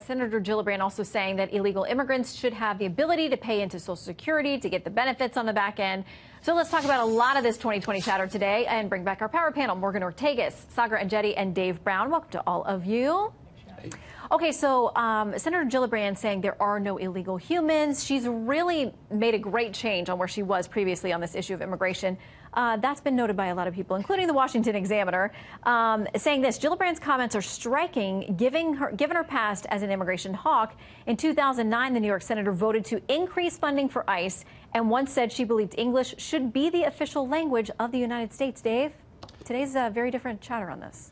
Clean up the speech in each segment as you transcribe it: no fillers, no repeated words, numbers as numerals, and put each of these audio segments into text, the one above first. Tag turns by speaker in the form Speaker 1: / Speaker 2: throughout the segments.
Speaker 1: Senator Gillibrand also saying that illegal immigrants should have the ability to pay into Social Security to get the benefits on the back end. So let's talk about a lot of this 2020 chatter today and bring back our power panel. Morgan Ortegas, Sagar Enjeti, and Dave Brown. Welcome to all of you. Okay, so Senator Gillibrand saying there are no illegal humans. She's really made a great change on where she was previously on this issue of immigration. That's been noted by a lot of people, including the Washington Examiner, saying this: Gillibrand's comments are striking, given her past as an immigration hawk. In 2009, the New York senator voted to increase funding for ICE and once said she believed English should be the official language of the United States. Dave, today's a very different chatter on this.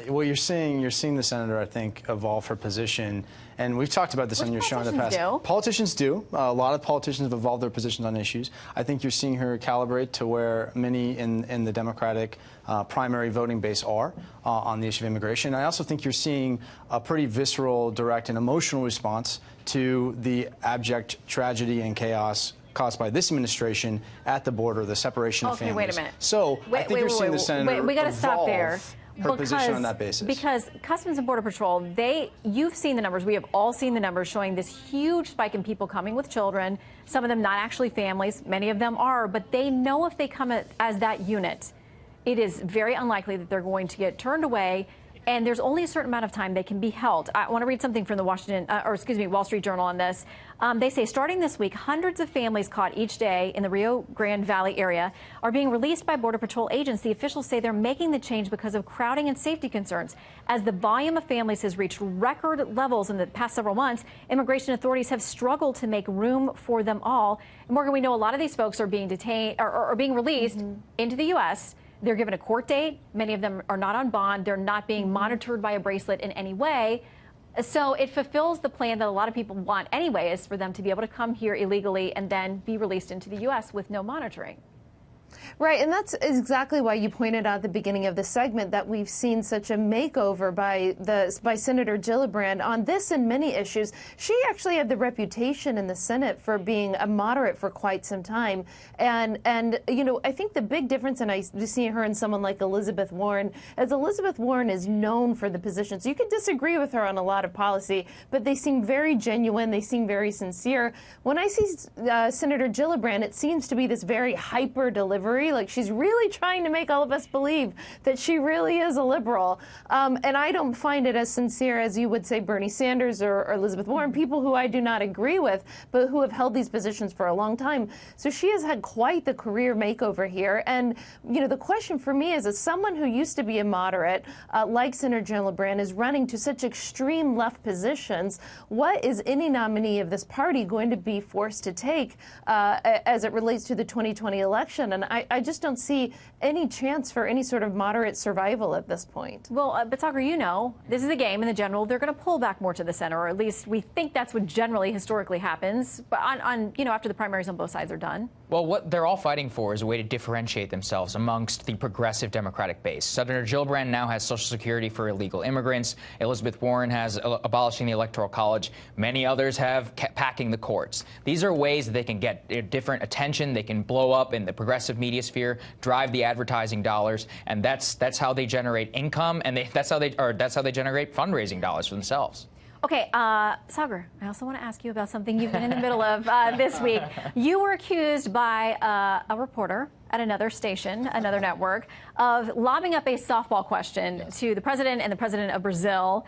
Speaker 2: Well, you're seeing the senator, I think, evolve her position, and we've talked about this on your show in the past. Politicians do. A lot of politicians have evolved their positions on issues. I think you're seeing her calibrate to where many in the Democratic primary voting base are on the issue of immigration. I also think you're seeing a pretty visceral, direct, and emotional response to the abject tragedy and chaos caused by this administration at the border, the separation of families.
Speaker 1: Okay, wait a minute.
Speaker 2: So I think you're seeing the senator
Speaker 1: we got to stop there.
Speaker 2: Her position on that basis.
Speaker 1: Because Customs and Border Patrol, you've seen the numbers. We have all seen the numbers showing this huge spike in people coming with children, some of them not actually families, many of them are, but they know if they come as that unit, it is very unlikely that they're going to get turned away, and there's only a certain amount of time they can be held. I want to read something from the Wall Street Journal on this. They say starting this week, hundreds of families caught each day in the Rio Grande Valley area are being released by Border Patrol agents. The officials say they're making the change because of crowding and safety concerns. As the volume of families has reached record levels in the past several months, immigration authorities have struggled to make room for them all. And Morgan, we know a lot of these folks are being detained or being released into the U.S. They're given a court date. Many of them are not on bond. They're not being monitored by a bracelet in any way. So it fulfills the plan that a lot of people want anyway, is for them to be able to come here illegally and then be released into the U.S. with no monitoring.
Speaker 3: Right, and that's exactly why you pointed out at the beginning of the segment that we've seen such a makeover by Senator Gillibrand on this and many issues. She actually had the reputation in the Senate for being a moderate for quite some time, and you know, I think the big difference, and I see her and someone like Elizabeth Warren, as Elizabeth Warren is known for the positions. You could disagree with her on a lot of policy, but they seem very genuine. They seem very sincere. When I see Senator Gillibrand, it seems to be this very hyper delivery. Like she's really trying to make all of us believe that she really is a liberal. And I don't find it as sincere as you would say Bernie Sanders or Elizabeth Warren, people who I do not agree with, but who have held these positions for a long time. So she has had quite the career makeover here. And, you know, the question for me is, as someone who used to be a moderate, like Senator Gillibrand, is running to such extreme left positions, what is any nominee of this party going to be forced to take as it relates to the 2020 election? And I just don't see any chance for any sort of moderate survival at this point.
Speaker 1: Well, but Sagar, you know, this is a game in the general. They're going to pull back more to the center, or at least we think that's what generally historically happens. But you know, after the primaries on both sides are done.
Speaker 4: Well, what they're all fighting for is a way to differentiate themselves amongst the progressive Democratic base. Senator Gillibrand now has Social Security for illegal immigrants. Elizabeth Warren has abolishing the Electoral College. Many others have packing the courts. These are ways that they can get different attention. They can blow up in the progressive media sphere, drive the advertising dollars, and that's how they generate income, and that's how they generate fundraising dollars for themselves.
Speaker 1: Okay, Sagar, I also want to ask you about something you've been in the middle of this week. You were accused by a reporter at another station, another network, of lobbing up a softball question to the president and the president of Brazil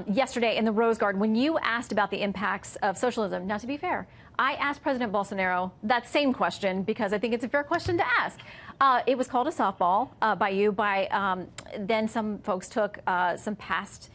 Speaker 1: yesterday in the Rose Garden when you asked about the impacts of socialism. Now, to be fair, I asked President Bolsonaro that same question because I think it's a fair question to ask. It was called a softball by you. Then some folks took some past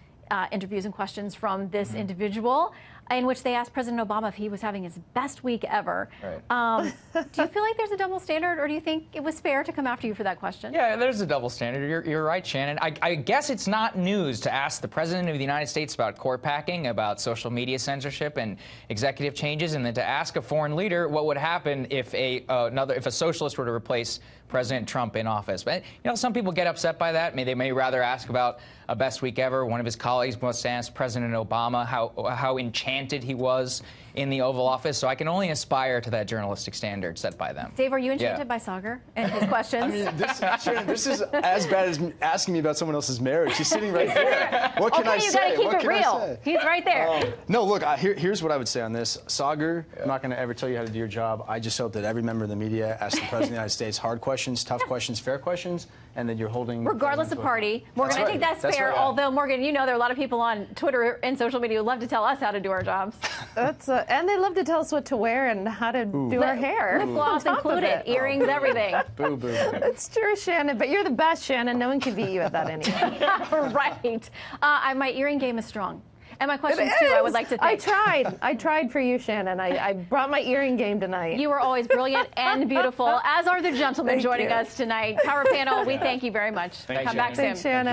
Speaker 1: interviews and questions from this individual, in which they asked President Obama if he was having his best week ever. Right. Do you feel like there's a double standard, or do you think it was fair to come after you for that question?
Speaker 4: Yeah, there's a double standard. You're right, Shannon. I guess it's not news to ask the President of the United States about court packing, about social media censorship and executive changes, and then to ask a foreign leader what would happen if a socialist were to replace President Trump in office. But, you know, some people get upset by that. They may rather ask about a best week ever. One of his colleagues He must ask President Obama how enchanted he was in the Oval Office. So I can only aspire to that journalistic standard set by them.
Speaker 1: Dave, are you enchanted by Saagar and his questions?
Speaker 2: I mean, this is as bad as asking me about someone else's marriage. He's sitting right there. What can I say?
Speaker 1: You gotta keep it real. He's right there.
Speaker 2: No, look, here's what I would say on this. Saagar, I'm not going to ever tell you how to do your job. I just hope that every member of the media asks the President of the United States hard questions, tough questions, fair questions, and that you're holding...
Speaker 1: Regardless of party. Morgan, I think that's fair,
Speaker 2: right.
Speaker 1: Although, Morgan, you know there are a lot of people on Twitter and social media who love to tell us how to do our jobs.
Speaker 3: And they love to tell us what to wear and how to do our hair.
Speaker 1: Lip gloss included, earrings, everything.
Speaker 2: Boo, boo.
Speaker 3: That's true, Shannon, but you're the best, Shannon. No one can beat you at that anyway.
Speaker 1: Right. My earing game is strong. And my questions, too, I would like to thank.
Speaker 3: I tried for you, Shannon. I brought my earring game tonight.
Speaker 1: You are always brilliant and beautiful, as are the gentlemen joining us tonight. Power panel, we thank you very much.
Speaker 2: Thank
Speaker 1: Come
Speaker 2: you.
Speaker 1: back soon.
Speaker 3: Thanks, Shannon.